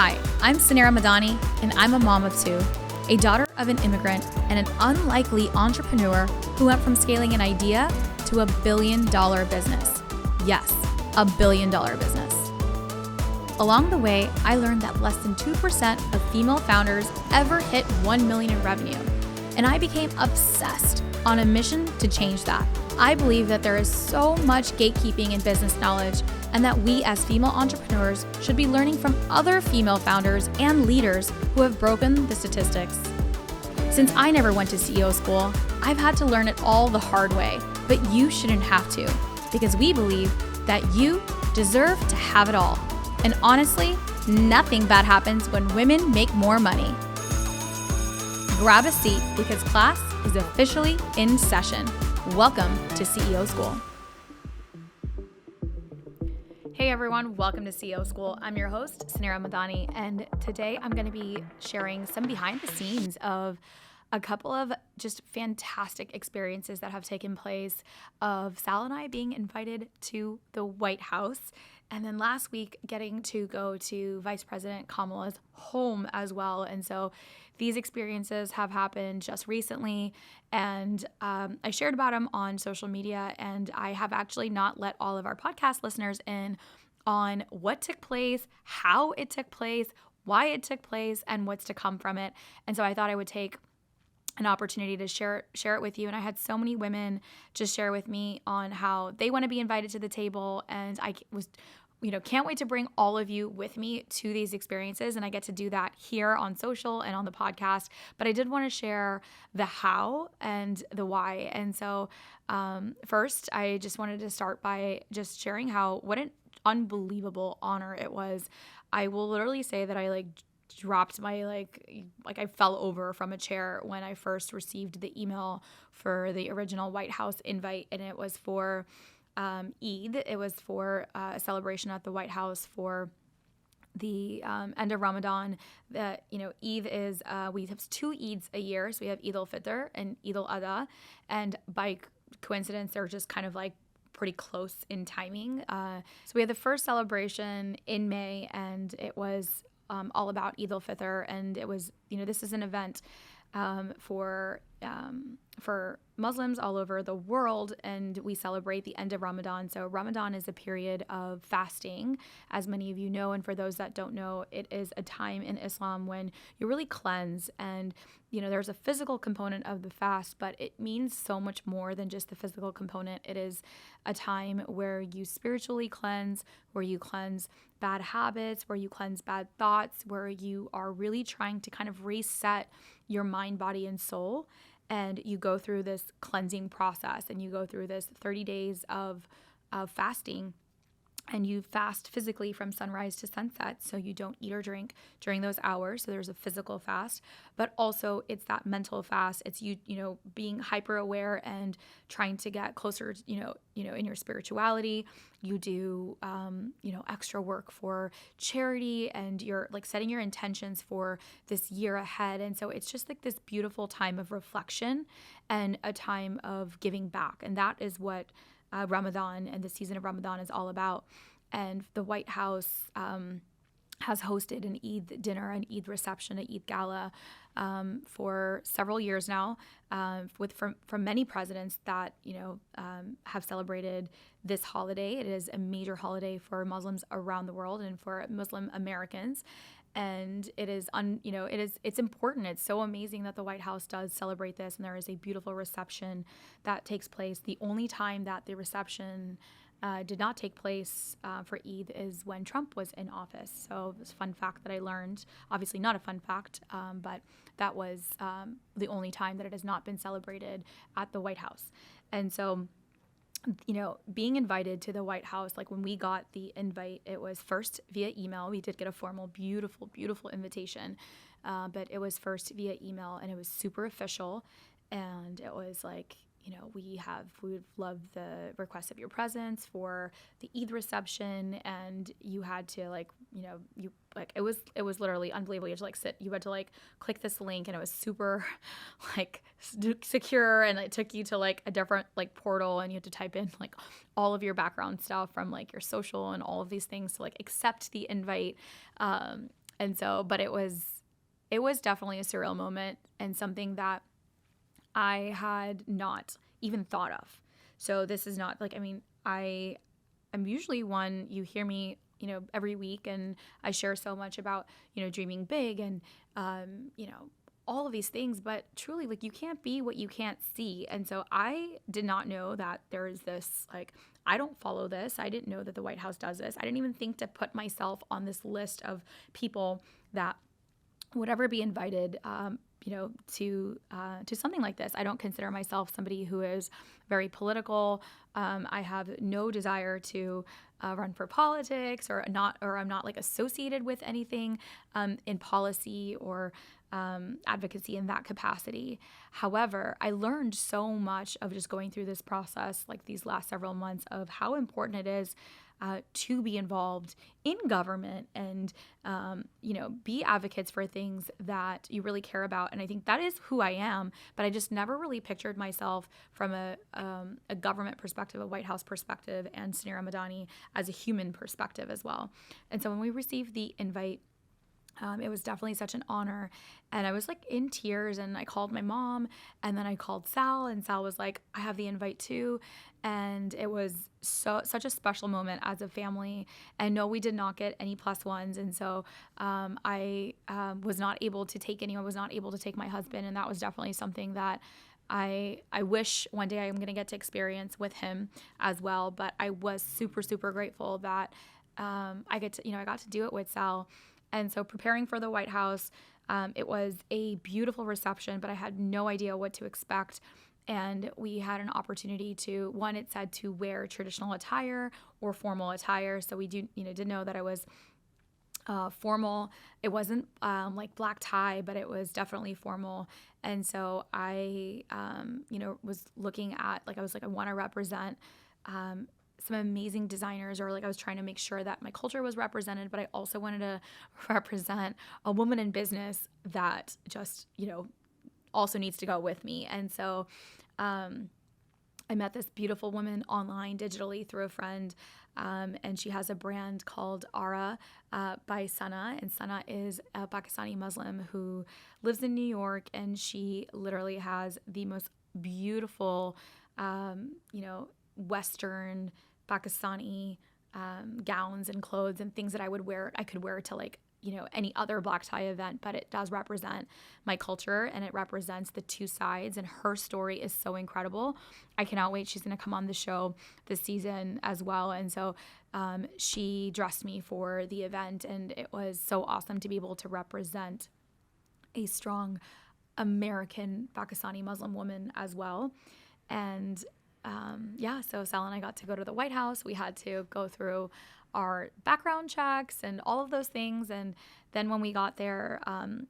Hi, I'm Suneera and I'm a mom of two, a daughter of an immigrant, and an unlikely entrepreneur who went from scaling an idea to $1 billion business. Yes, $1 billion business. Along the way, I learned that less than 2% of female founders ever hit 1 million in revenue, and I became obsessed on a mission to change that. I believe that there is so much gatekeeping in business knowledge, and that we as female entrepreneurs should be learning from other female founders and leaders who have broken the statistics. Since I never went to CEO school, I've had to learn it all the hard way, but you shouldn't have to, because we believe that you deserve to have it all. And honestly, nothing bad happens when women make more money. Grab a seat because class is officially in session. Welcome to CEO School. Hey everyone, welcome to CEO School. I'm your host, Suneera, and today I'm going to be sharing some behind the scenes of a couple of just fantastic experiences that have taken place of Sal and I being invited to the White House, and then last week getting to go to Vice President Kamala's home as well. And so these experiences have happened just recently, and I shared about them on social media, and I have actually not let all of our podcast listeners in on what took place, how it took place, why it took place, and what's to come from it. And so I thought I would take an opportunity to share it with you. And I had so many women just share with me on how they want to be invited to the table, and I was can't wait to bring all of you with me to these experiences, and I get to do that here on social and on the podcast. But I did want to share the how and the why. And so first, I just wanted to start by just sharing what an unbelievable honor it was. I will literally say that I dropped my I fell over from a chair when I first received the email for the original White House invite, and it was for Eid. It was for a celebration at the White House for the end of Ramadan. That Eid is we have two Eids a year, so we have Eid al-Fitr and Eid al-Adha, and by coincidence they're just kind of pretty close in timing. So we had the first celebration in May, and it was all about Eid al-Fitr, and it was this is an event for Muslims all over the world, and we celebrate the end of Ramadan. So Ramadan is a period of fasting, as many of you know, and for those that don't know, it is a time in Islam when you really cleanse, and there's a physical component of the fast, but it means so much more than just the physical component. It is a time where you spiritually cleanse, where you cleanse bad habits, where you cleanse bad thoughts, where you are really trying to kind of reset your mind, body, and soul. And you go through this cleansing process, and you go through this 30 days of fasting, and you fast physically from sunrise to sunset. So you don't eat or drink during those hours. So there's a physical fast, but also it's that mental fast. It's you being hyper aware and trying to get closer, in your spirituality. You do, extra work for charity, and you're setting your intentions for this year ahead. And so it's just this beautiful time of reflection and a time of giving back. And that is what Ramadan and the season of Ramadan is all about. And the White House has hosted an Eid dinner, an Eid reception, an Eid gala for several years now, from many presidents that have celebrated this holiday. It is a major holiday for Muslims around the world and for Muslim Americans. And it is, it's important. It's so amazing that the White House does celebrate this, and there is a beautiful reception that takes place. The only time that the reception did not take place for Eid is when Trump was in office. So it's a fun fact that I learned. Obviously not a fun fact, but that was the only time that it has not been celebrated at the White House. And so being invited to the White House, when we got the invite, it was first via email. We did get a formal, beautiful, beautiful invitation, but it was first via email, and it was super official. And it was we would love the request of your presence for the Eid reception, and you had to it was literally unbelievable. You had to click this link, and it was super secure, and it took you to a different portal, and you had to type in all of your background stuff from your social and all of these things to accept the invite. And so, but it was definitely a surreal moment and something that I had not even thought of. So this is not like, I mean, I'm usually one, you hear me, every week, and I share so much about, dreaming big and, all of these things, but truly, like, you can't be what you can't see. And so I did not know that there is this, like, I don't follow this. I didn't know that the White House does this. I didn't even think to put myself on this list of people that would ever be invited, to something like this. I don't consider myself somebody who is very political. I have no desire to run for politics, or I'm not like associated with anything in policy or advocacy in that capacity. However, I learned so much of just going through this process, like these last several months, of how important it is to be involved in government and, be advocates for things that you really care about. And I think that is who I am, but I just never really pictured myself from a government perspective, a White House perspective, and Suneera Madani as a human perspective as well. And so when we received the invite, it was definitely such an honor. And I was like in tears, and I called my mom, and then I called Sal, and Sal was like, I have the invite too. And it was such a special moment as a family. And no, we did not get any plus ones. And so I was not able to take anyone, was not able to take my husband. And that was definitely something that I wish one day I'm going to get to experience with him as well. But I was super, super grateful that I got to do it with Sal. And so preparing for the White House, it was a beautiful reception, but I had no idea what to expect. And we had an opportunity to, one, it said to wear traditional attire or formal attire. So we did know that I was formal. It wasn't like black tie, but it was definitely formal. And so I, was looking at, like, I was like, I want to represent some amazing designers, or like I was trying to make sure that my culture was represented, but I also wanted to represent a woman in business that just, also needs to go with me. And so I met this beautiful woman online digitally through a friend, and she has a brand called Aura by Sana, and Sana is a Pakistani Muslim who lives in New York, and she literally has the most beautiful, Western Pakistani gowns and clothes and things that I could wear to, like, any other black tie event, but it does represent my culture, and it represents the two sides, and her story is so incredible. I cannot wait. She's going to come on the show this season as well. And so she dressed me for the event, and it was so awesome to be able to represent a strong American Pakistani Muslim woman as well. And so Sal and I got to go to the White House. We had to go through our background checks and all of those things. And then when we got there,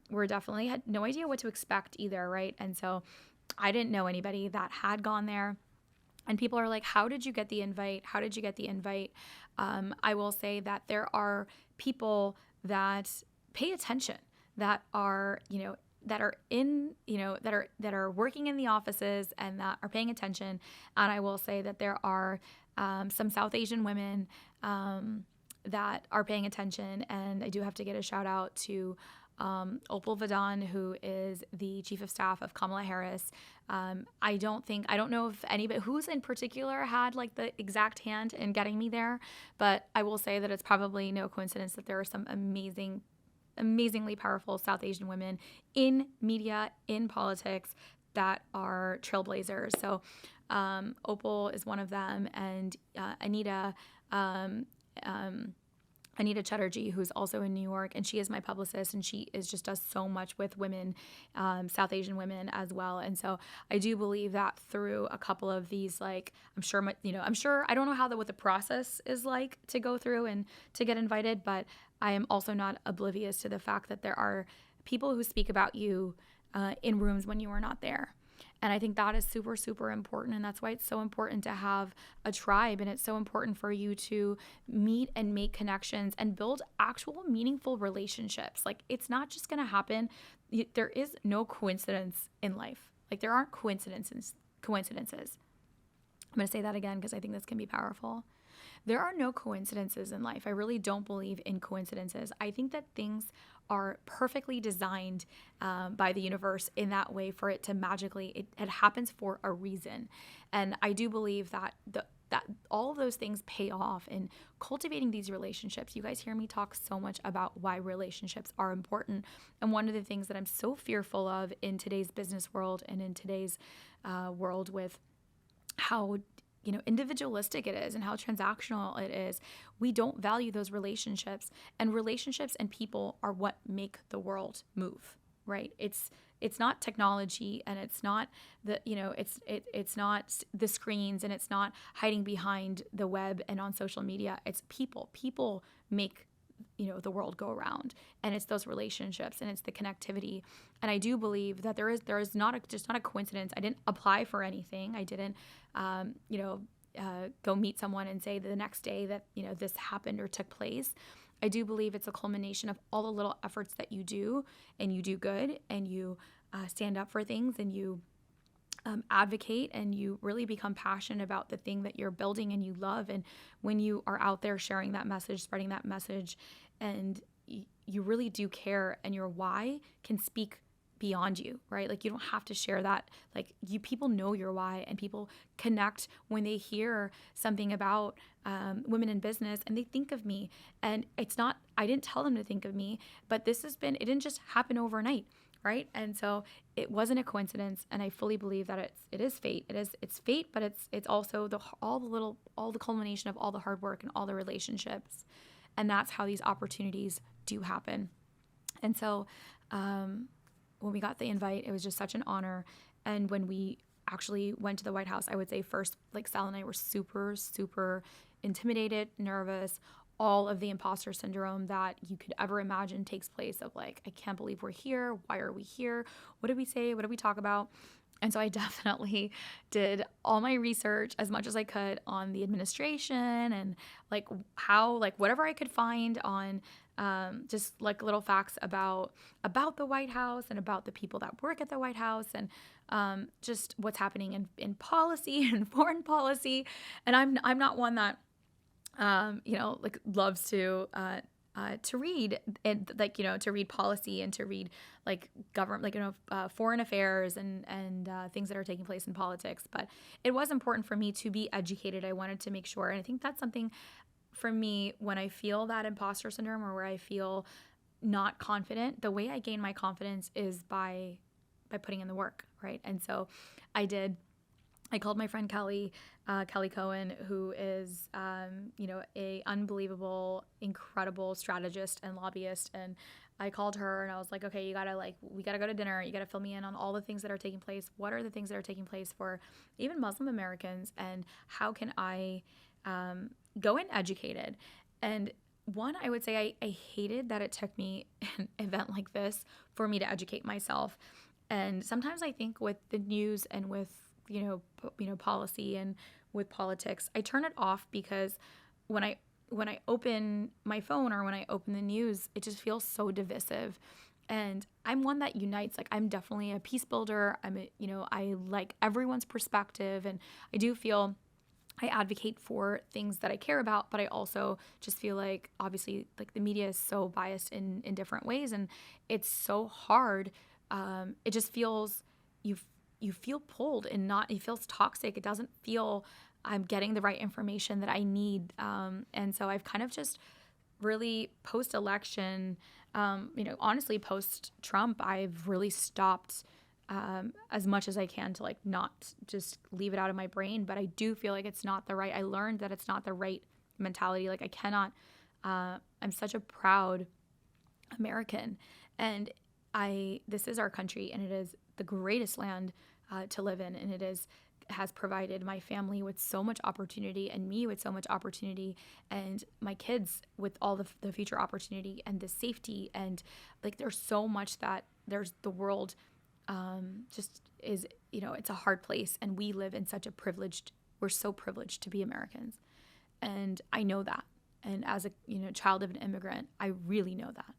we definitely had no idea what to expect either, right? And so I didn't know anybody that had gone there. And people are like, how did you get the invite? How did you get the invite? I will say that there are people that pay attention, that are, that are working in the offices and that are paying attention. And I will say that there are some South Asian women that are paying attention. And I do have to get a shout out to Opal Vadan, who is the chief of staff of Kamala Harris. I don't know if anybody who's in particular had like the exact hand in getting me there, but I will say that it's probably no coincidence that there are some amazingly powerful South Asian women in media, in politics, that are trailblazers. So Opal is one of them, and Anita Chatterjee, who's also in New York, and she is my publicist, and she just does so much with women, South Asian women as well. And so I do believe that through a couple of these, like, I'm sure, I don't know what the process is like to go through and to get invited, but I am also not oblivious to the fact that there are people who speak about you in rooms when you are not there. And I think that is super, super important. And that's why it's so important to have a tribe. And it's so important for you to meet and make connections and build actual meaningful relationships. Like, it's not just going to happen. There is no coincidence in life. Like, there aren't coincidences. I'm going to say that again because I think this can be powerful. there are no coincidences in life. I really don't believe in coincidences. I think that things are perfectly designed by the universe in that way for it to magically, it happens for a reason. And I do believe that that all of those things pay off in cultivating these relationships. You guys hear me talk so much about why relationships are important. And one of the things that I'm so fearful of in today's business world and in today's world with how individualistic it is and how transactional it is, we don't value those relationships, and relationships and people are what make the world move, right? It's not technology, and it's not it's not the screens, and it's not hiding behind the web and on social media. It's people make the world go around, and it's those relationships, and it's the connectivity. And I do believe that there is just not a coincidence. I didn't apply for anything. I didn't go meet someone and say the next day that this happened or took place. I do believe it's a culmination of all the little efforts that you do, and you do good, and you stand up for things, and you advocate, and you really become passionate about the thing that you're building and you love. And when you are out there sharing that message, spreading that message, and you really do care, and your why can speak beyond you, right? Like, you don't have to share that. Like, people know your why, and people connect when they hear something about women in business, and they think of me. And it's not, I didn't tell them to think of me, but it didn't just happen overnight, right? And so it wasn't a coincidence, and I fully believe that it is fate. It's fate, but it's also all the culmination of all the hard work and all the relationships, and that's how these opportunities do happen. And so when we got the invite, it was just such an honor. And when we actually went to the White House, I would say first, like, Sal and I were super, super intimidated, nervous. All of the imposter syndrome that you could ever imagine takes place, of like, I can't believe we're here. Why are we here? What did we say? What did we talk about? And so I definitely did all my research as much as I could on the administration, and whatever I could find on just like little facts about the White House and about the people that work at the White House, and just what's happening in policy and foreign policy. And I'm not one that loves to read, and to read policy and to read like government, foreign affairs and things that are taking place in politics. But it was important for me to be educated. I wanted to make sure, and I think that's something for me when I feel that imposter syndrome, or where I feel not confident. The way I gain my confidence is by putting in the work, right? And so I did. I called my friend Kelly Cohen, who is, a unbelievable, incredible strategist and lobbyist. And I called her, and I was like, okay, we gotta go to dinner. You gotta fill me in on all the things that are taking place. What are the things that are taking place for even Muslim Americans, and how can I go in educated? And one, I would say I hated that it took me an event like this for me to educate myself. And sometimes I think with the news and with policy and with politics, I turn it off, because when I open my phone or when I open the news, it just feels so divisive. And I'm one that unites. Like, I'm definitely a peace builder. I like everyone's perspective, and I do feel I advocate for things that I care about, but I also just feel like, obviously, like, the media is so biased in different ways, and it's so hard. It just feels you feel pulled, and it feels toxic. It doesn't feel I'm getting the right information that I need. And so I've kind of just really post-election, honestly, post-Trump, I've really stopped as much as I can to not just leave it out of my brain. But I do feel like it's not I learned that it's not the right mentality. Like, I cannot, I'm such a proud American, and this is our country, and it is the greatest land to live in, and has provided my family with so much opportunity, and me with so much opportunity, and my kids with all the future opportunity and the safety. And there's so much that the world just is, it's a hard place, and we live in we're so privileged to be Americans. And I know that. And as a child of an immigrant, I really know that.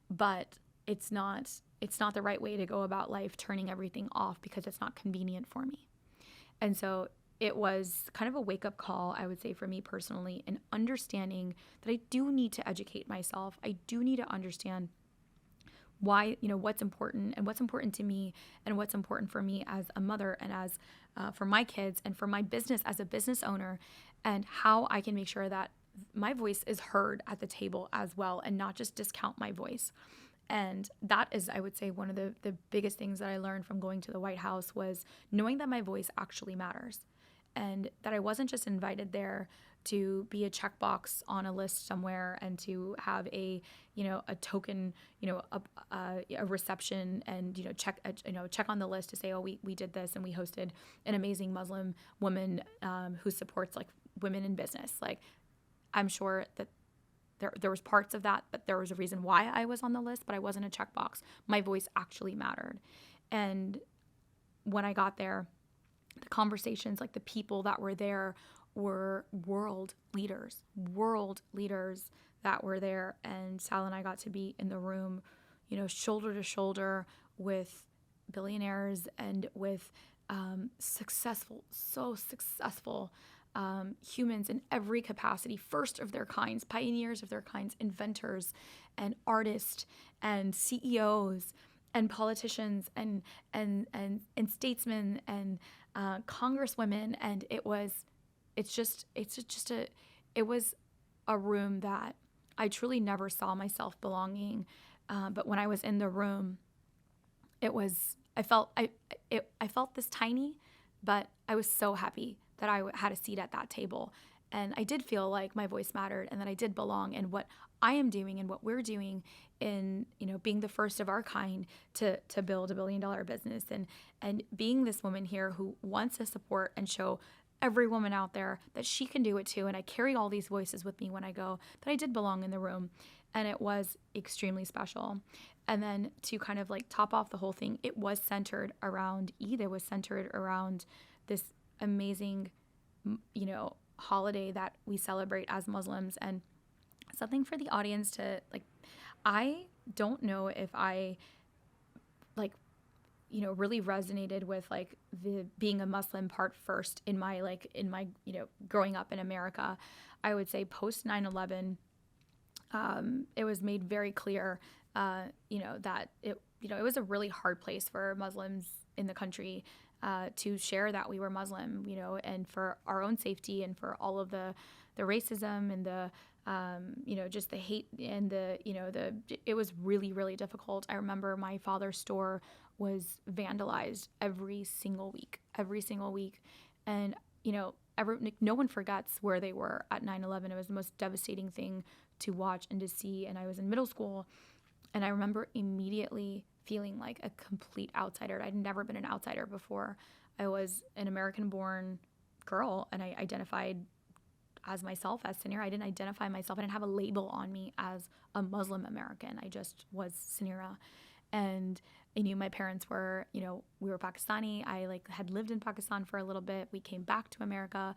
But it's not the right way to go about life, turning everything off because it's not convenient for me. And so it was kind of a wake-up call, I would say, for me personally, and understanding that I do need to educate myself. I do need to understand why, what's important and what's important to me and what's important for me as a mother and as for my kids and for my business as a business owner, and how I can make sure that my voice is heard at the table as well and not just discount my voice. And that is, I would say, one of the biggest things that I learned from going to the White House was knowing that my voice actually matters, and that I wasn't just invited there to be a checkbox on a list somewhere and to have a token, a reception and, check on the list to say, oh, we did this and we hosted an amazing Muslim woman who supports like women in business. Like, I'm sure that there was parts of that, but there was a reason why I was on the list, but I wasn't a checkbox. My voice actually mattered. And when I got there, the conversations, like the people that were there were world leaders that were there. And Sal and I got to be in the room, shoulder to shoulder with billionaires and with successful humans in every capacity, first of their kinds, pioneers of their kinds, inventors and artists and CEOs and politicians and statesmen and congresswomen. And it was a room that I truly never saw myself belonging. But when I was in the room, I felt this tiny, but I was so happy that I had a seat at that table. And I did feel like my voice mattered and that I did belong, and what I am doing and what we're doing in, being the first of our kind to build $1 billion business, and being this woman here who wants to support and show every woman out there that she can do it too. And I carry all these voices with me when I go, that I did belong in the room. And it was extremely special. And then to kind of like top off the whole thing, it was centered around Eid. It was centered around this amazing, holiday that we celebrate as Muslims, and something for the audience to like. I don't know if I really resonated with like the being a Muslim part first in my growing up in America. I would say post 9/11, it was made very clear, that it was a really hard place for Muslims in the country to share that we were Muslim, and for our own safety and for all of the racism and the, just the hate and it was really, really difficult. I remember my father's store was vandalized every single week. And, no one forgets where they were at 9/11. It was the most devastating thing to watch and to see. And I was in middle school, and I remember immediately feeling like a complete outsider. I'd never been an outsider before. I was an American-born girl, and I identified as myself, as Suneera. I didn't identify myself. I didn't have a label on me as a Muslim American. I just was Suneera. And I knew my parents were, we were Pakistani. I had lived in Pakistan for a little bit. We came back to America,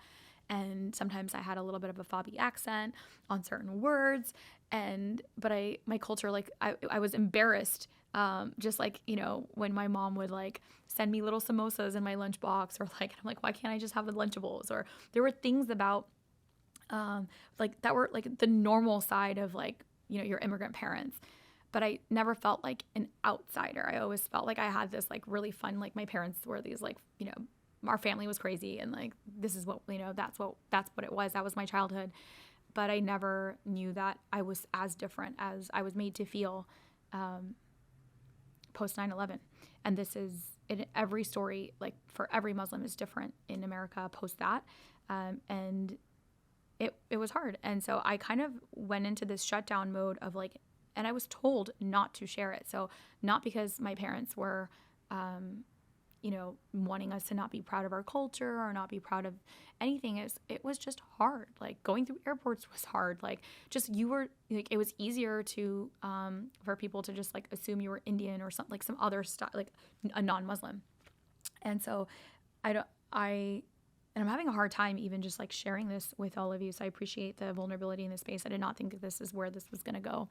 and sometimes I had a little bit of a Fabi accent on certain words. But my culture, I was embarrassed. Just when my mom would send me little samosas in my lunchbox, or I'm like, why can't I just have the Lunchables? Or there were things about that were the normal side of your immigrant parents. But I never felt like an outsider. I always felt like I had this really fun, my parents were these our family was crazy, and this is what, that's what it was. That was my childhood. But I never knew that I was as different as I was made to feel post 9/11. And this is in every story, for every Muslim is different in America post that. And it was hard. And so I kind of went into this shutdown mode of and I was told not to share it. So not because my parents were, wanting us to not be proud of our culture or not be proud of anything. It was just hard. Going through airports was hard. It was easier to, for people to just assume you were Indian or something, some other stuff, a non-Muslim. And so I'm having a hard time even just sharing this with all of you. So I appreciate the vulnerability in this space. I did not think that this is where this was going to go,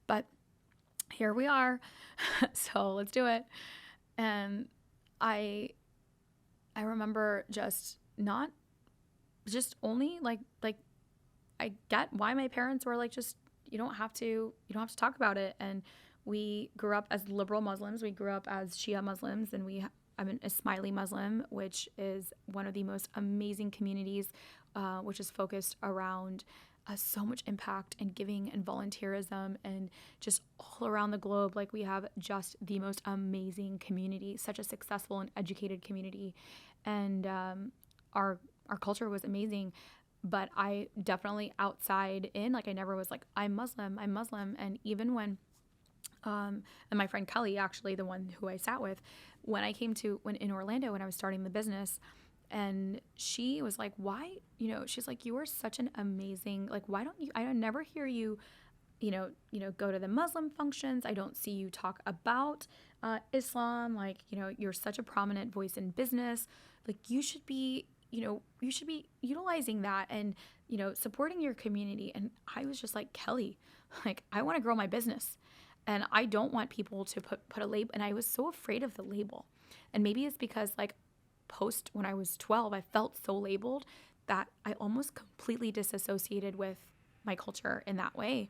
but here we are. So let's do it. And I remember just not just only like I get why my parents were like, just you don't have to talk about it. And we grew up as liberal Muslims. We grew up as Shia Muslims, and I'm a Smiley Muslim, which is one of the most amazing communities, which is focused around so much impact and giving and volunteerism and just all around the globe. Like, we have just the most amazing community, such a successful and educated community. And our culture was amazing. But I definitely outside in, like, I never was like, I'm Muslim. And even when and my friend Kelly, actually the one who I sat with, when in Orlando, when I was starting the business, and she was like, why, she's like, you are such an amazing, like, why don't you, I don't never hear you, go to the Muslim functions. I don't see you talk about Islam. Like, you're such a prominent voice in business. Like, you should be utilizing that and, supporting your community. And I was just like, Kelly, like, I want to grow my business. And I don't want people to put a label. And I was so afraid of the label. And maybe it's because, like, post when I was 12, I felt so labeled that I almost completely disassociated with my culture in that way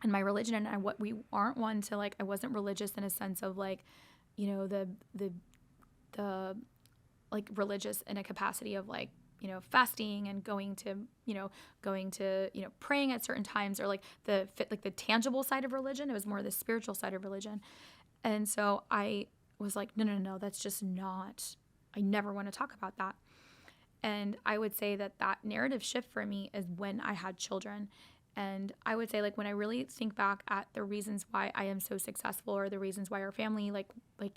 and my religion. And what we aren't one to, like, I wasn't religious in a sense of, like, the like religious in a capacity of, like, fasting and going to praying at certain times, or like the tangible side of religion. It was more the spiritual side of religion. And so I was like, no, that's just not, I never want to talk about that. And I would say that narrative shift for me is when I had children. And I would say, like, when I really think back at the reasons why I am so successful, or the reasons why our family, like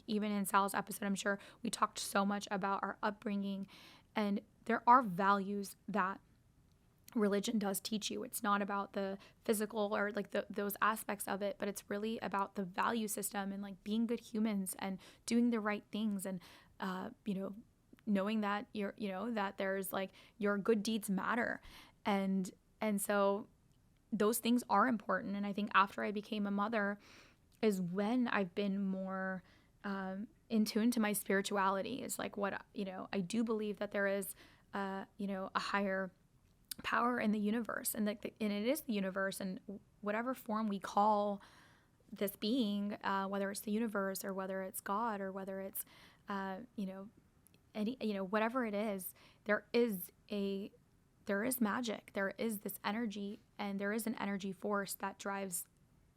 even in Sal's episode, I'm sure we talked so much about our upbringing, and there are values that religion does teach you. It's not about the physical or like those aspects of it, but it's really about the value system and, like, being good humans and doing the right things, and knowing that that there's, like, your good deeds matter. And so those things are important. And I think after I became a mother is when I've been more in tune to my spirituality. Is like, what, I do believe that there is a higher power in the universe, and and it is the universe, and whatever form we call this being, whether it's the universe or whether it's God or whether it's any, whatever it is, there is magic, there is this energy, and there is an energy force that drives,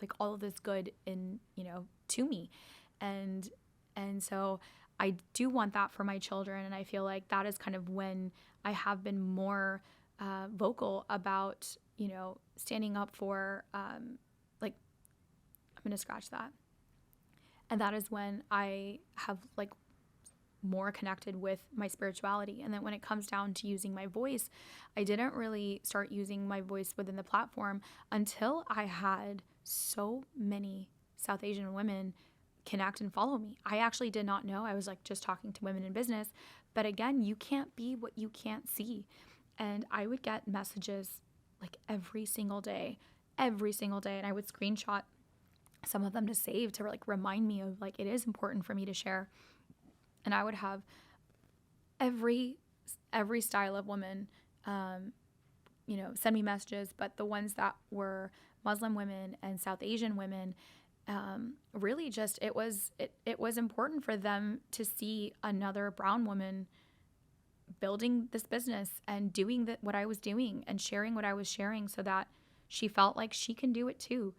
like, all of this good in, to me. And so I do want that for my children. And I feel like that is kind of when I have been more vocal about, standing up for, like, I'm going to scratch that. And that is when I have, like, more connected with my spirituality. And then when it comes down to using my voice, I didn't really start using my voice within the platform until I had so many South Asian women connect and follow me. I actually did not know. I was, like, just talking to women in business. But again, you can't be what you can't see. And I would get messages, like, every single day. And I would screenshot some of them to save, to, like, remind me of, like, it is important for me to share. And I would have every style of woman, send me messages. But the ones that were Muslim women and South Asian women, really just, it was important for them to see another brown woman building this business and doing what I was doing and sharing what I was sharing, so that she felt like she can do it too.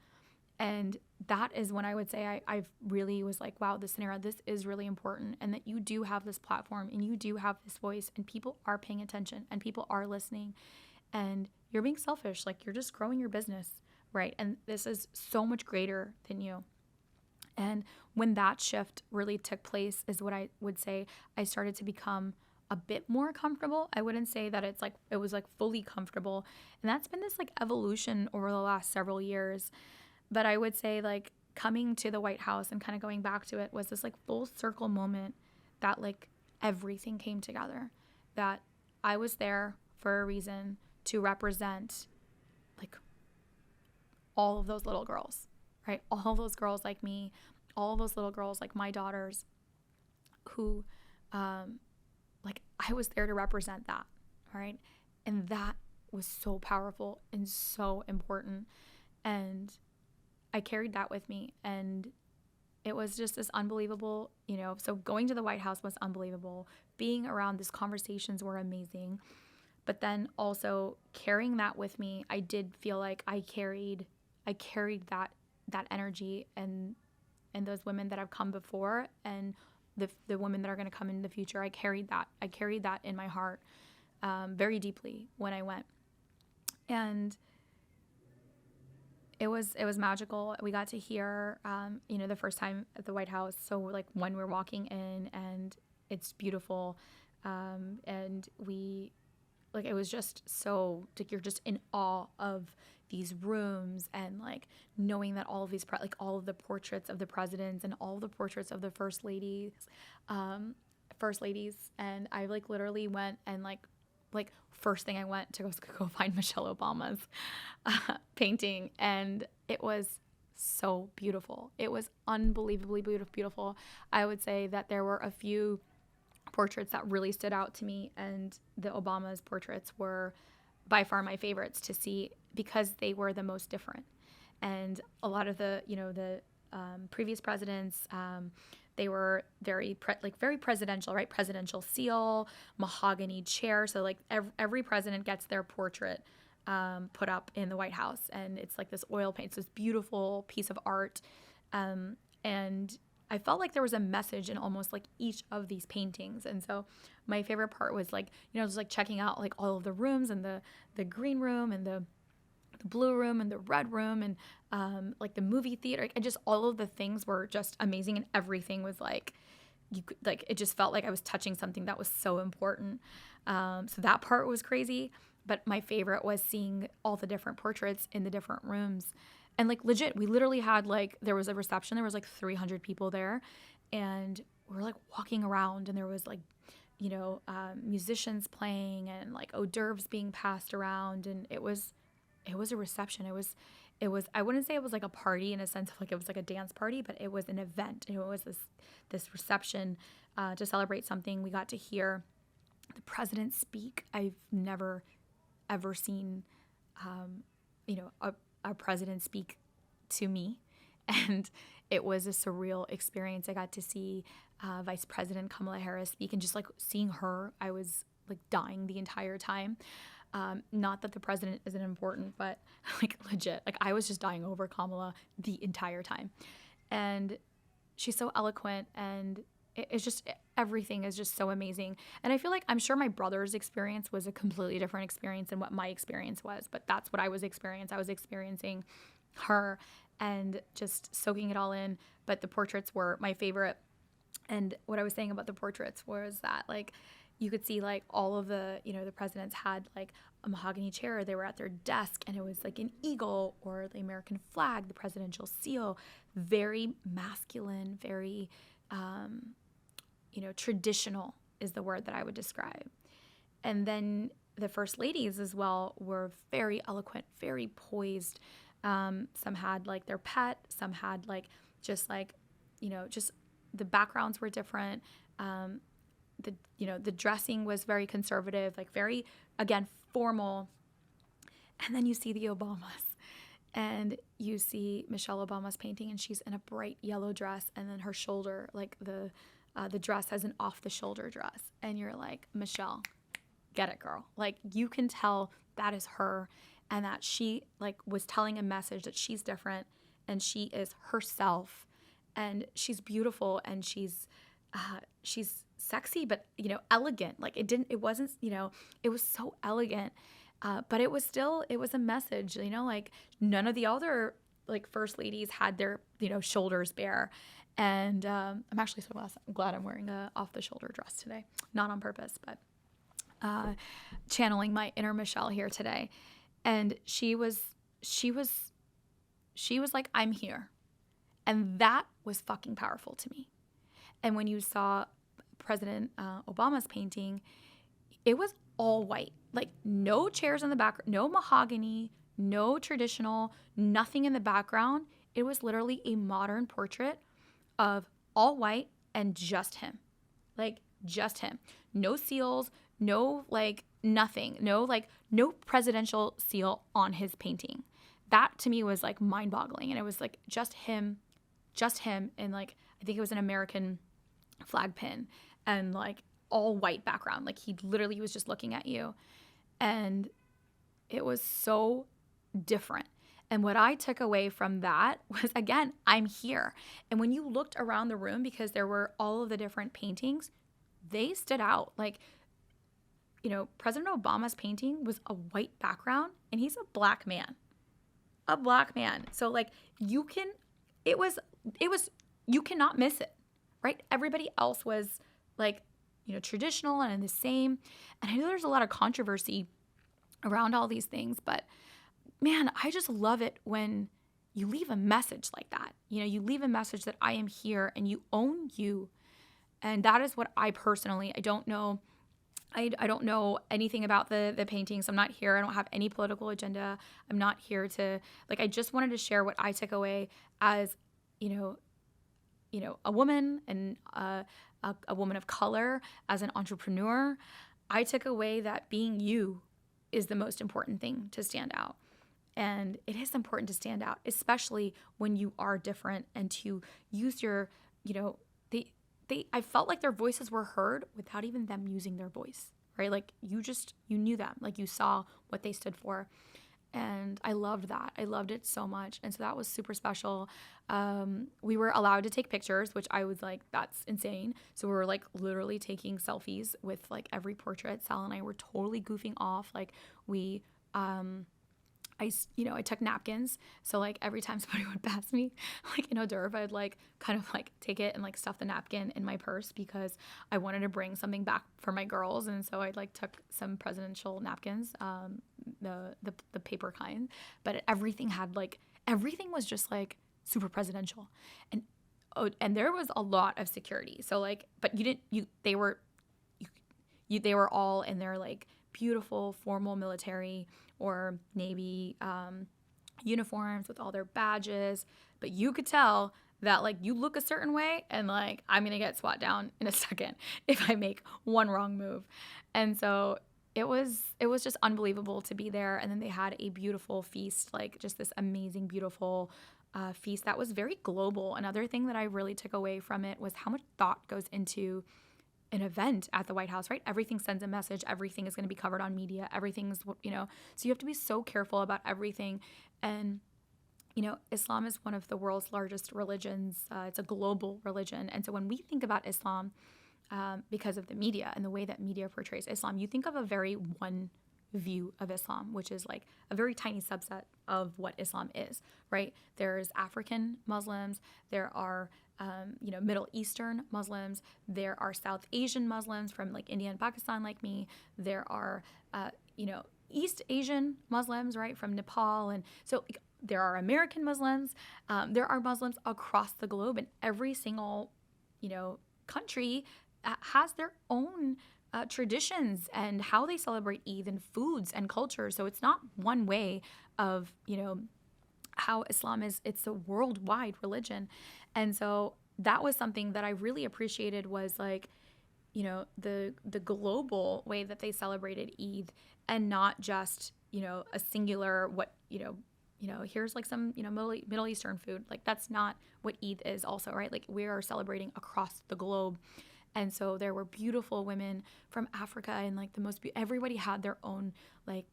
And that is when I would say I really was like, wow, Suneera, this is really important, and that you do have this platform and you do have this voice, and people are paying attention and people are listening, and you're being selfish. Like, you're just growing your business, right? And this is so much greater than you. And when that shift really took place is what I would say I started to become a bit more comfortable. I wouldn't say that it was fully comfortable. And that's been this, like, evolution over the last several years. But I would say, like, coming to the White House and kind of going back to it was this, like, full circle moment that, like, everything came together, that I was there for a reason to represent, like, all of those little girls, right? All those girls like me, all those little girls like my daughters, who, like, I was there to represent that. All right. And that was so powerful and so important. And I carried that with me. And it was just this unbelievable, so going to the White House was unbelievable. Being around these conversations were amazing. But then also carrying that with me, I did feel like I carried that energy and those women that have come before and the women that are going to come in the future. I carried that in my heart very deeply when I went. And it was magical. We got to hear, the first time at the White House. So like when we're walking in, and it's beautiful, and it was just so like you're just in awe of these rooms, and like knowing that all of these all of the portraits of the presidents and all the portraits of the first ladies, and I like literally went and like first thing I went to go find Michelle Obama's painting, and it was so beautiful. It was unbelievably beautiful. I would say that there were a few portraits that really stood out to me, and the Obama's portraits were by far my favorites to see because they were the most different. And a lot of the previous presidents, they were very presidential, right? Presidential seal, mahogany chair. So like every president gets their portrait put up in the White House, and it's like this oil paint, so this beautiful piece of art. And I felt like there was a message in almost like each of these paintings. And so my favorite part was like, just like checking out like all of the rooms, and the green room, and the blue room, and the red room, and like the movie theater, and just all of the things were just amazing. And everything was like, it just felt like I was touching something that was so important. So that part was crazy. But my favorite was seeing all the different portraits in the different rooms. And like legit, we literally had there was a reception, there was like 300 people there, and we were like walking around, and there was like, musicians playing, and like hors d'oeuvres being passed around, and it was a reception. It was I wouldn't say it was like a party in a sense of like it was like a dance party, but it was an event. It was this reception to celebrate something. We got to hear the president speak. I've never ever seen a president speak to me, and it was a surreal experience. I got to see Vice President Kamala Harris speak, and just like seeing her, I was like dying the entire time. Not that the president isn't important, but like legit, like I was just dying over Kamala the entire time. And she's so eloquent, and it's just, everything is just so amazing. And I feel like, I'm sure my brother's experience was a completely different experience than what my experience was, but that's what I was experiencing. I was experiencing her and just soaking it all in. But the portraits were my favorite. And what I was saying about the portraits was that like, you could see like all of the, the presidents had like a mahogany chair. They were at their desk, and it was like an eagle or the American flag, the presidential seal, very masculine, very, traditional is the word that I would describe. And then the first ladies as well were very eloquent, very poised. Some had like their pet, some had like, just the backgrounds were different. The dressing was very conservative, like very, again, formal. And then you see the Obamas, and you see Michelle Obama's painting, and she's in a bright yellow dress, and then her shoulder, like the dress has an off-the-shoulder dress, and you're like, Michelle, get it, girl. Like, you can tell that is her, and that she like was telling a message that she's different, and she is herself, and she's beautiful, and she's sexy, but elegant. Like it wasn't, it was so elegant, but it was a message. Like none of the other like first ladies had their shoulders bare, and I'm actually so glad I'm wearing a off the shoulder dress today, not on purpose, but channeling my inner Michelle here today. And she was like, I'm here, and that was fucking powerful to me. And when you saw President Obama's painting, it was all white, like no chairs in the back, no mahogany, no traditional, nothing in the background. It was literally a modern portrait of all white and just him. Like just him. No seals, no like nothing, no presidential seal on his painting. That to me was like mind boggling. And it was like just him, and like I think it was an American flag pin and like all white background. Like he literally was just looking at you. And it was so different. And what I took away from that was, again, I'm here. And when you looked around the room, because there were all of the different paintings, they stood out. Like, you know, President Obama's painting was a white background and he's a black man. A black man. So like you cannot miss it, right? Everybody else was like, you know, traditional and the same. And I know there's a lot of controversy around all these things, but man, I just love it when you leave a message like that. You know, you leave a message that I am here and you own you. And that is what I personally, I don't know anything about the paintings. I'm not here. I don't have any political agenda. I'm not here to, like, I just wanted to share what I took away as, you know, a woman and a woman of color, as an entrepreneur. I took away that being you is the most important thing to stand out. And it is important to stand out, especially when you are different, and to use your, you know, I felt like their voices were heard without even them using their voice, right? Like you knew them, like you saw what they stood for. And I loved that. I loved it so much. And so that was super special. We were allowed to take pictures, which I was like, that's insane. So we were like literally taking selfies with like every portrait. Sal and I were totally goofing off. Like I took napkins. So like every time somebody would pass me, like in hors d'oeuvre, I'd like kind of like take it and like stuff the napkin in my purse because I wanted to bring something back for my girls. And so I like took some presidential napkins, the paper kind, but everything was just like super presidential. And there was a lot of security. So like, but they were all in their like beautiful formal military or Navy uniforms with all their badges. But you could tell that like you look a certain way and like I'm going to get swat down in a second if I make one wrong move. And so it was just unbelievable to be there. And then they had a beautiful feast, like just this amazing, beautiful feast that was very global. Another thing that I really took away from it was how much thought goes into an event at the White House, right? Everything sends a message. Everything is going to be covered on media. Everything's, you know, so you have to be so careful about everything. And, you know, Islam is one of the world's largest religions. It's a global religion. And so when we think about Islam, because of the media and the way that media portrays Islam, you think of a very one view of Islam, which is like a very tiny subset of what Islam is, right? There's African Muslims, there are Middle Eastern Muslims, there are South Asian Muslims from like India and Pakistan like me, there are East Asian Muslims, right, from Nepal, and so like, there are American Muslims, there are Muslims across the globe, and every single country has their own traditions and how they celebrate Eid and foods and culture. So it's not one way of, how Islam is. It's a worldwide religion. And so that was something that I really appreciated was like, the global way that they celebrated Eid and not just, a singular here's like some, Middle Eastern food. Like that's not what Eid is also, right? Like we are celebrating across the globe. And so there were beautiful women from Africa and like everybody had their own like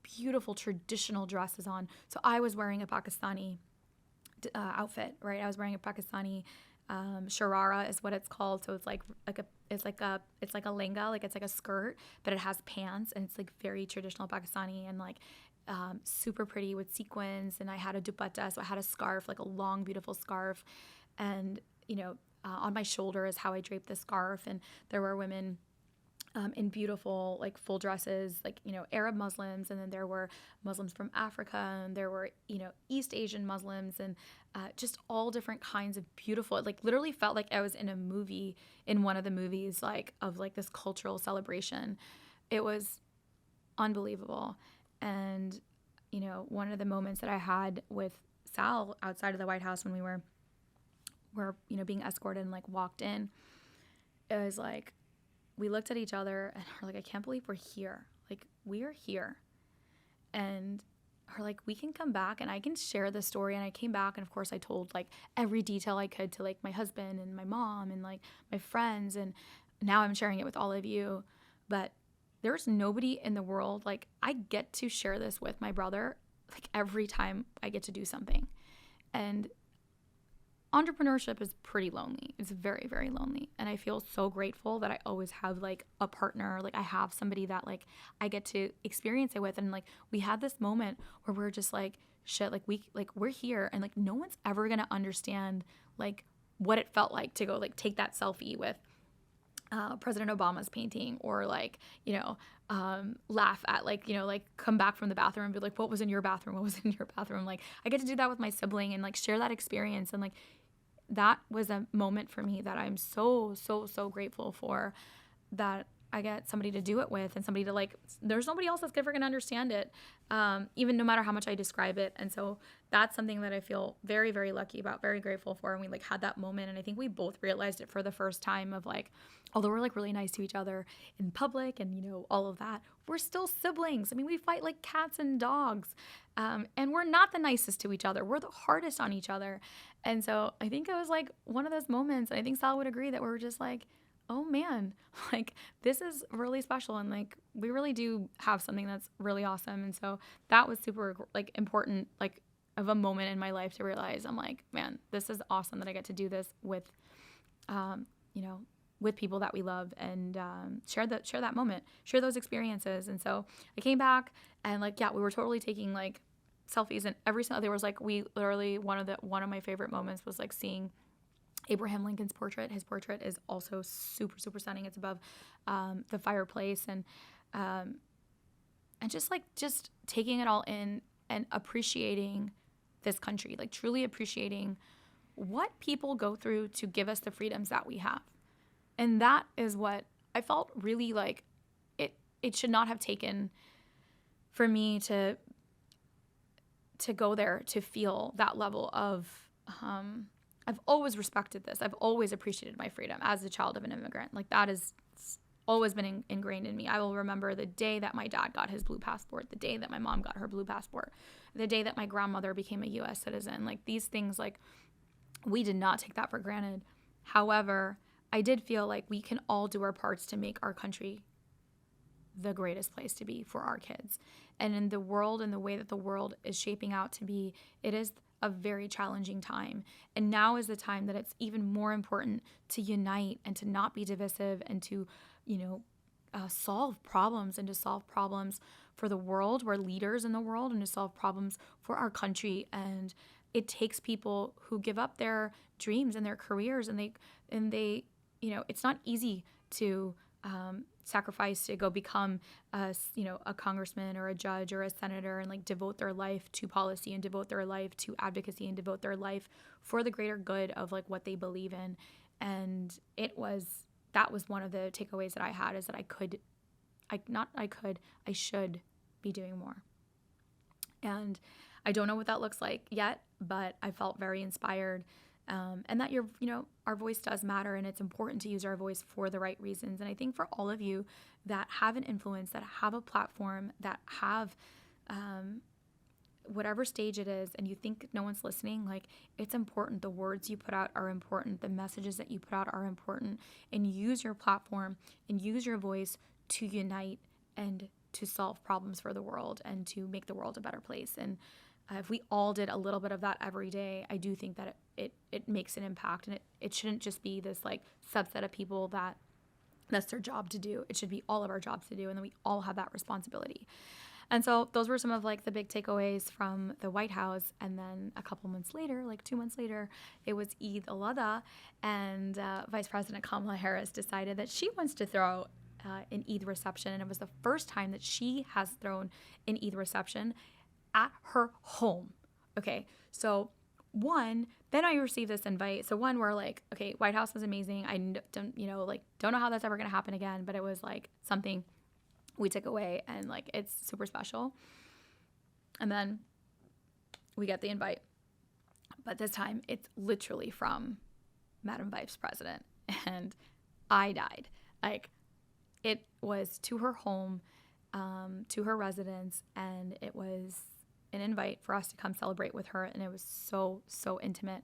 beautiful traditional dresses on. So I was wearing a Pakistani outfit, right? I was wearing a Pakistani sharara is what it's called. So it's like a lenga, like it's like a skirt, but it has pants and it's like very traditional Pakistani and like super pretty with sequins. And I had a dupatta, so I had a scarf, like a long, beautiful scarf. And, on my shoulder is how I draped the scarf. And there were women in beautiful, like full dresses, like, Arab Muslims. And then there were Muslims from Africa and there were, East Asian Muslims and just all different kinds of beautiful, it like literally felt like I was in a movie, in one of the movies, like of like this cultural celebration. It was unbelievable. And, one of the moments that I had with Sal outside of the White House when we were being escorted and like walked in, it was like, we looked at each other and we're like, I can't believe we're here. Like, we are here. And we're like, we can come back and I can share the story. And I came back, and of course I told like every detail I could to like my husband and my mom and like my friends. And now I'm sharing it with all of you. But there's nobody in the world, like, I get to share this with my brother like every time I get to do something. And entrepreneurship is pretty lonely. It's very, very lonely. And I feel so grateful that I always have like a partner. Like, I have somebody that like I get to experience it with. And like, we had this moment where we're just like, shit, like we're here, and like no one's ever gonna understand like what it felt like to go like take that selfie with President Obama's painting, or like, laugh at like, like come back from the bathroom and be like, what was in your bathroom? What was in your bathroom? Like, I get to do that with my sibling and like share that experience. And like, that was a moment for me that I'm so, so, so grateful for, that I get somebody to do it with, and somebody to like, there's nobody else that's ever going to understand it, even no matter how much I describe it. And so that's something that I feel very, very lucky about, very grateful for. And we like had that moment. And I think we both realized it for the first time of like, although we're like really nice to each other in public and, all of that, we're still siblings. I mean, we fight like cats and dogs, and we're not the nicest to each other. We're the hardest on each other. And so I think it was like one of those moments, I think Sal would agree, that we're just like, oh man, like this is really special. And like, we really do have something that's really awesome. And so that was super like important, like of a moment in my life to realize, I'm like, man, this is awesome that I get to do this with, with people that we love, and share that moment, share those experiences. And so I came back, and like, yeah, we were totally taking like selfies, and there was like, we literally, one of my favorite moments was like seeing Abraham Lincoln's portrait. His portrait is also super, super stunning. It's above the fireplace, and just taking it all in and appreciating this country, like truly appreciating what people go through to give us the freedoms that we have. And that is what I felt really like it should not have taken for me to go there, to feel that level of, I've always respected this. I've always appreciated my freedom as a child of an immigrant. Like, that has always been ingrained in me. I will remember the day that my dad got his blue passport, the day that my mom got her blue passport, the day that my grandmother became a U.S. citizen. Like, these things, like, we did not take that for granted. However, I did feel like we can all do our parts to make our country the greatest place to be for our kids. And in the world, and the way that the world is shaping out to be, it is a very challenging time. And now is the time that it's even more important to unite and to not be divisive, and to, solve problems, and to solve problems for the world. We're leaders in the world, and to solve problems for our country. And it takes people who give up their dreams and their careers, and they it's not easy to sacrifice to go become a congressman or a judge or a senator, and like devote their life to policy, and devote their life to advocacy, and devote their life for the greater good of like what they believe in. And that was one of the takeaways that I had, is that I should be doing more. And I don't know what that looks like yet, but I felt very inspired. And that our voice does matter, and it's important to use our voice for the right reasons. And I think for all of you that have an influence, that have a platform, that have whatever stage it is, and you think no one's listening, like, it's important. The words you put out are important. The messages that you put out are important. And use your platform and use your voice to unite and to solve problems for the world, and to make the world a better place. And if we all did a little bit of that every day, I do think that it makes an impact. And it shouldn't just be this like subset of people that's their job to do. It should be all of our jobs to do, and then we all have that responsibility. And so those were some of like the big takeaways from the White House. And then a couple months later, like 2 months later, it was Eid al-Adha, and Vice President Kamala Harris decided that she wants to throw an Eid reception. And it was the first time that she has thrown an Eid reception at her home. Okay, so then I received this invite. So we're like, okay, White House was amazing. I don't know how that's ever gonna happen again, but it was like something we took away, and like, it's super special. And then we get the invite, but this time it's literally from Madam Vice President, and I died. Like, it was to her home, to her residence, and it was an invite for us to come celebrate with her. And it was so, so intimate.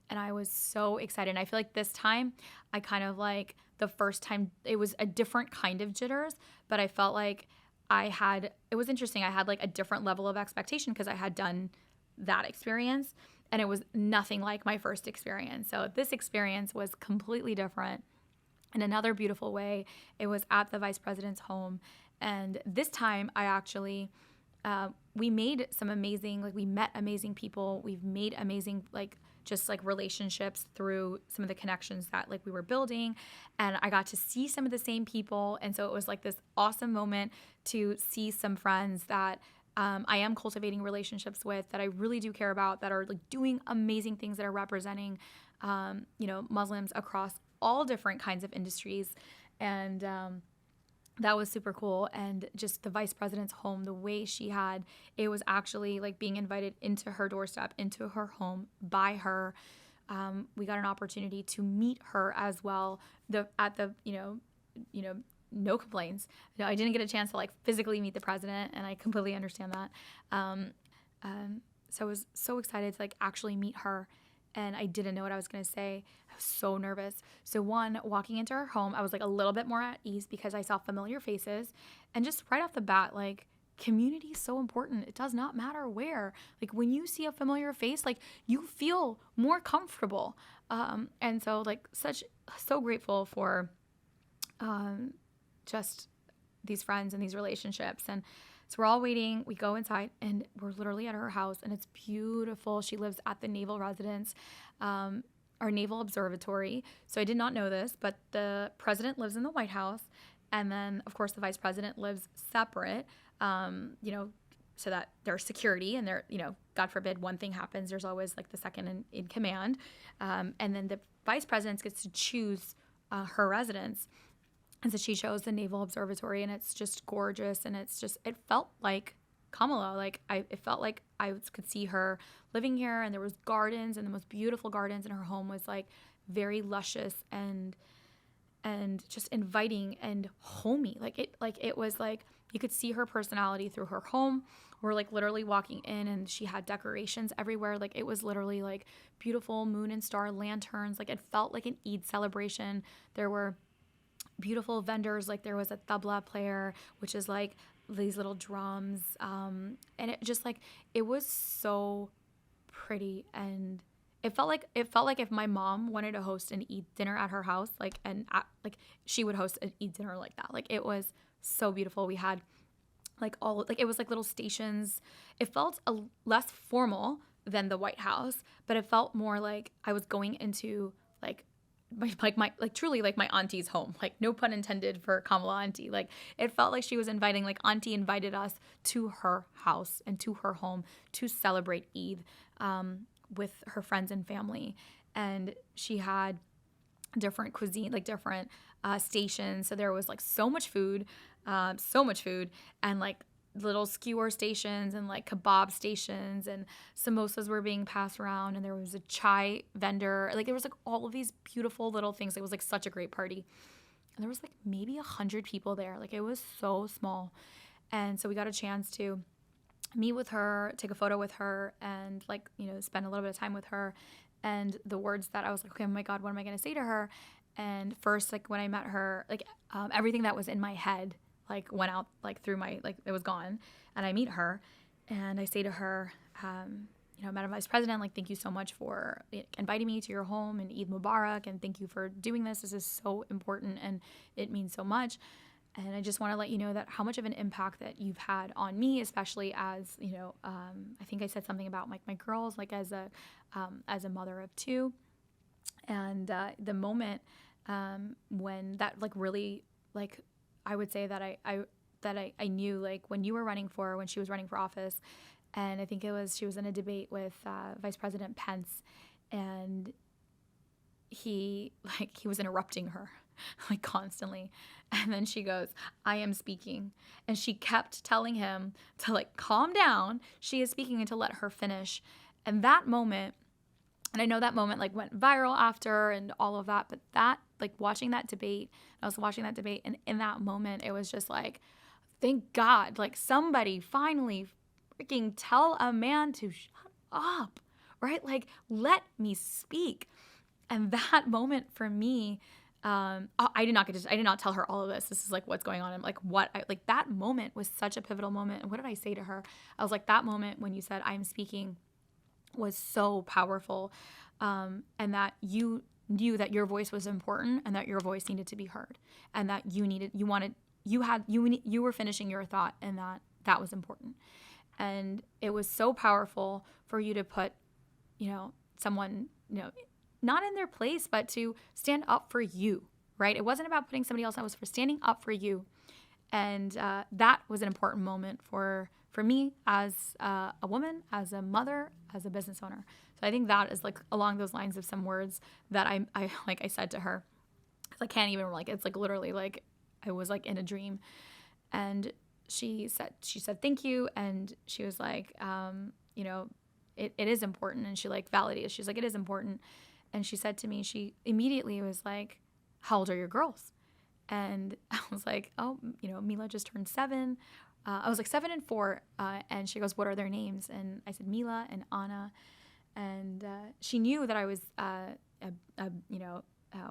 And I was so excited. And I feel like this time, I kind of like the first time, it was a different kind of jitters, but I felt like it was interesting. I had like a different level of expectation because I had done that experience, and it was nothing like my first experience. So this experience was completely different. In another beautiful way, it was at the vice president's home. And this time I actually, we made some amazing, like we met amazing people. We've made amazing, like just like relationships through some of the connections that like we were building. And I got to see some of the same people. And so it was like this awesome moment to see some friends that I am cultivating relationships with, that I really do care about, that are like doing amazing things, that are representing, Muslims across all different kinds of industries. And that was super cool. And just the vice president's home, the way it was actually like being invited into her doorstep, into her home by her. We got an opportunity to meet her as well. No complaints. No, I didn't get a chance to like physically meet the president, and I completely understand that. So I was so excited to like actually meet her, and I didn't know what I was going to say. I was so nervous. So walking into her home, I was like a little bit more at ease because I saw familiar faces, and just right off the bat, like community is so important. It does not matter where. Like when you see a familiar face, like you feel more comfortable. And so like so grateful for, just these friends and these relationships. And so we're all waiting. We go inside and we're literally at her house, and it's beautiful. She lives at the naval residence, our naval observatory. So I did not know this, but the president lives in the White House. And then of course the vice president lives separate, so that there's security, and there, God forbid one thing happens, there's always like the second in command. And then the vice president gets to choose her residence. And so she chose the Naval Observatory, and it's just gorgeous. And it felt like Kamala. It felt like I could see her living here, and there was gardens, and the most beautiful gardens, and her home was like very luscious and just inviting and homey. It was like you could see her personality through her home. We're like literally walking in, and she had decorations everywhere. Like it was literally like beautiful moon and star lanterns. Like it felt like an Eid celebration. There were beautiful vendors. Like there was a tabla player, which is like these little drums, and it just like, it was so pretty. And it felt like if my mom wanted to host an Eid dinner at her house, like she would host an Eid dinner like that. Like it was so beautiful. We had like it was like little stations. It felt less formal than the White House, but it felt more like I was going into truly like my auntie's home. Like no pun intended for Kamala auntie. Like it felt like she was inviting, like auntie invited us to her house and to her home to celebrate Eid with her friends and family. And she had different cuisine, like different stations. So there was like so much food, and like little skewer stations and like kebab stations, and samosas were being passed around, and there was a chai vendor. Like there was like all of these beautiful little things. It was like such a great party. And there was like maybe 100 people there. Like it was so small. And so we got a chance to meet with her, take a photo with her, and like, spend a little bit of time with her. And the words that I was like, okay, oh my God, what am I going to say to her? And first, like when I met her, like everything that was in my head like went out like through my, like it was gone. And I meet her and I say to her, Madam Vice President, like, thank you so much for inviting me to your home, and Eid Mubarak, and thank you for doing this. This is so important and it means so much. And I just want to let you know that how much of an impact that you've had on me, especially as, I think I said something about like my girls, like as a mother of two. And the moment when that like really, like, I would say that I knew, like when she was running for office, and I think she was in a debate with Vice President Pence, and he was interrupting her like constantly. And then she goes, I am speaking. And she kept telling him to like calm down. She is speaking, and to let her finish. And that moment And I know that moment like went viral after and all of that, but that like I was watching that debate, and in that moment it was just like, thank God, like somebody finally freaking tell a man to shut up, right? Like let me speak. And that moment for me, I did not tell her all of this. This is like what's going on. And like like that moment was such a pivotal moment. And what did I say to her? I was like, that moment when you said I'm speaking was so powerful, and that you knew that your voice was important and that your voice needed to be heard, and that you were finishing your thought, and that was important. And it was so powerful for you to put, someone, not in their place, but to stand up for you, right? It wasn't about putting somebody else out, it was for standing up for you. And that was an important moment for me as a woman, as a mother, as a business owner. So I think that is like along those lines of some words that I like I said to her. I can't even, like, it's like literally like I was like in a dream. And she said thank you, and she was like, it is important. And she like validated. She's like, it is important. And she said to me, she immediately was like, how old are your girls? And I was like, oh, Mila just turned 7. I was like 7 and 4. And she goes, what are their names? And I said, Mila and Anna. And she knew that I was a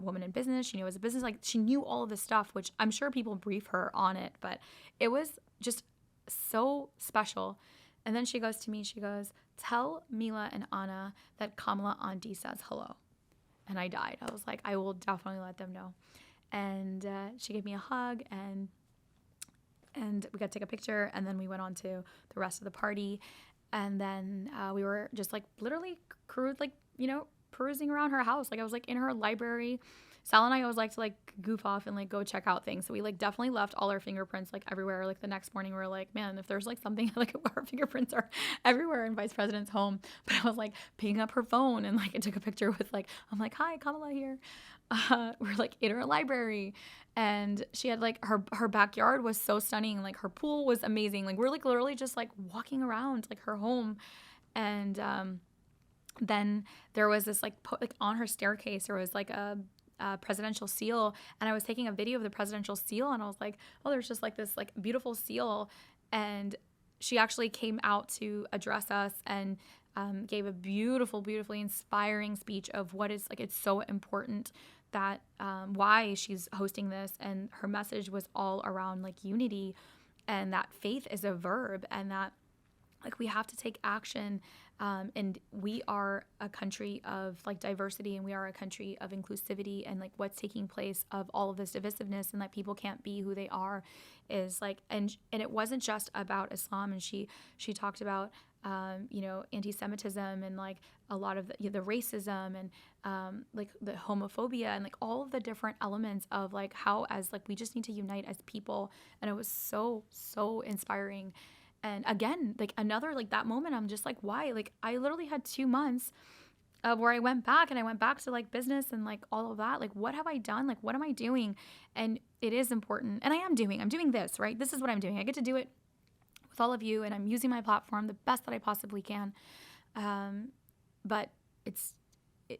woman in business. She knew I was a business. Like she knew all of this stuff, which I'm sure people brief her on it, but it was just so special. And then she goes to me, she goes, tell Mila and Anna that Kamala auntie says hello. And I died. I was like, I will definitely let them know. And she gave me a hug, and we got to take a picture, and then we went on to the rest of the party. And then we were just like literally perusing around her house. Like I was like in her library. Sal and I always like to like goof off and like go check out things. So we like definitely left all our fingerprints like everywhere. Like the next morning we were like, man, if there's like something, like our fingerprints are everywhere in Vice President's home. But I was like picking up her phone, and like I took a picture with like, I'm like, hi, Kamala here. We're like in her library, and she had like her backyard was so stunning. Like her pool was amazing. Like we're like literally just like walking around like her home. And then there was this like on her staircase there was like a presidential seal, and I was taking a video of the presidential seal, and I was like, oh, there's just like this like beautiful seal. And she actually came out to address us and gave a beautifully inspiring speech of what is like, it's so important that why she's hosting this. And her message was all around like unity, and that faith is a verb, and that like we have to take action, and we are a country of like diversity, and we are a country of inclusivity, and like what's taking place of all of this divisiveness, and that people can't be who they are is like, and it wasn't just about Islam. And she talked about anti-Semitism, and like a lot of the racism, and like the homophobia, and like all of the different elements of like how as like we just need to unite as people. And it was so inspiring. And again, like another, like that moment, I'm just like, why? Like I literally had 2 months of where I went back to like business and like all of that. Like, what have I done? Like, what am I doing? And it is important. And I'm doing this, right? This is what I'm doing. I get to do it with all of you, and I'm using my platform the best that I possibly can. But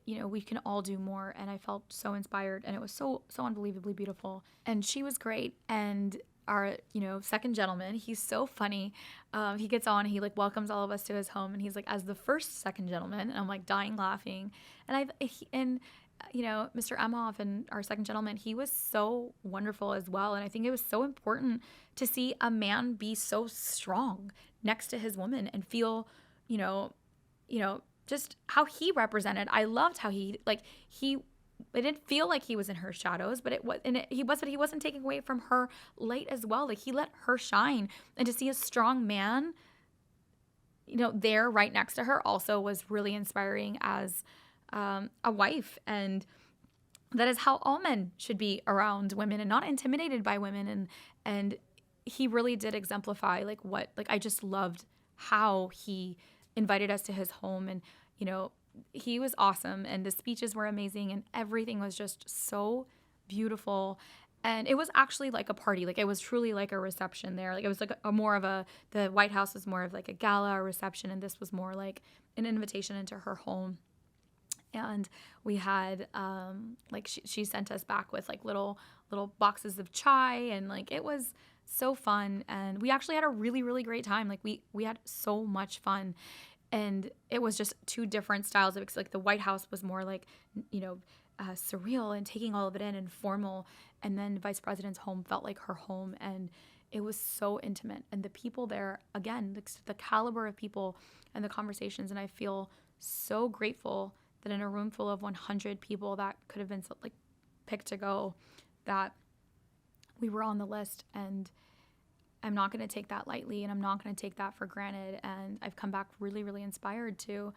we can all do more. And I felt so inspired, and it was so unbelievably beautiful. And she was great. And our, second gentleman, he's so funny. He gets on, he like welcomes all of us to his home, and he's like, as the first second gentleman, and I'm like dying laughing. And Mr. Emhoff, and our second gentleman, he was so wonderful as well. And I think it was so important to see a man be so strong next to his woman and feel, just how he represented. I loved how it didn't feel like he was in her shadows, but he wasn't taking away from her light as well. Like he let her shine, and to see a strong man, there right next to her also was really inspiring as a wife. And that is how all men should be around women, and not intimidated by women. And he really did exemplify I just loved how he invited us to his home, and he was awesome, and the speeches were amazing, and everything was just so beautiful. And it was actually like a party. Like it was truly like a reception there. Like it was like the White House was more of like a gala or reception, and this was more like an invitation into her home. And we had she sent us back with like little boxes of chai, and like it was so fun. And we actually had a really, really great time. Like we had so much fun. And it was just two different styles of, like, the White House was more like, surreal and taking all of it in and formal. And then Vice President's home felt like her home. And it was so intimate. And the people there, again, the caliber of people and the conversations. And I feel so grateful that in a room full of 100 people that could have been like picked to go, that we were on the list. And I'm not going to take that lightly, and I'm not going to take that for granted. And I've come back really, really inspired to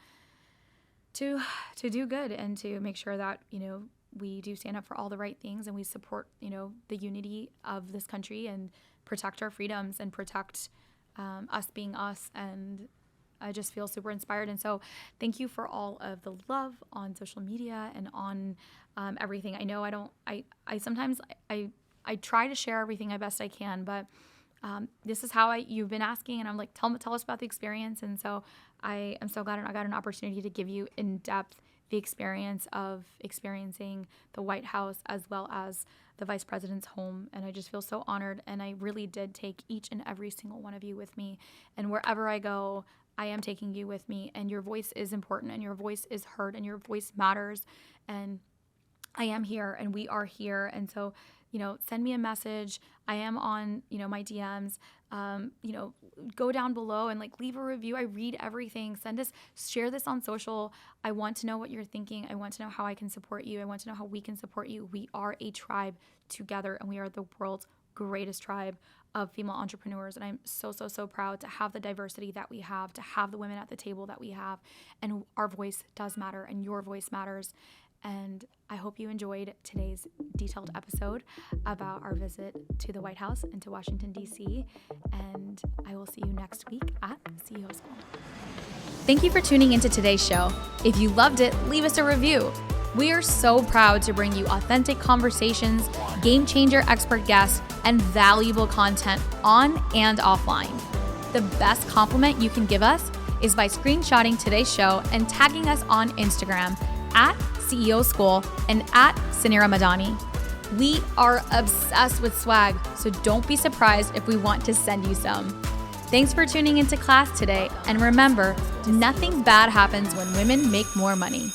do good and to make sure that, we do stand up for all the right things, and we support, the unity of this country and protect our freedoms and protect us being us. And I just feel super inspired. And so thank you for all of the love on social media and on everything. I know I sometimes try to share everything as best I can, but this is how you've been asking, and I'm like, tell us about the experience. And so I am so glad I got an opportunity to give you in depth the experience of experiencing the White House as well as the Vice President's home. And I just feel so honored. And I really did take each and every single one of you with me. And wherever I go, I am taking you with me. And your voice is important, and your voice is heard, and your voice matters. And I am here, and we are here. And so, send me a message. I am on, my DMs. Go down below and like leave a review. I read everything. Share this on social. I want to know what you're thinking. I want to know how I can support you. I want to know how we can support you. We are a tribe together, and we are the world's greatest tribe of female entrepreneurs. And I'm so, so, so proud to have the diversity that we have, to have the women at the table that we have. And our voice does matter, and your voice matters. And I hope you enjoyed today's detailed episode about our visit to the White House and to Washington, D.C. And I will see you next week at CEO School. Thank you for tuning into today's show. If you loved it, leave us a review. We are so proud to bring you authentic conversations, game changer expert guests, and valuable content on and offline. The best compliment you can give us is by screenshotting today's show and tagging us on Instagram at CEO School and at Suneera Madani. We are obsessed with swag, so don't be surprised if we want to send you some. Thanks for tuning into class today, and remember, nothing bad happens when women make more money.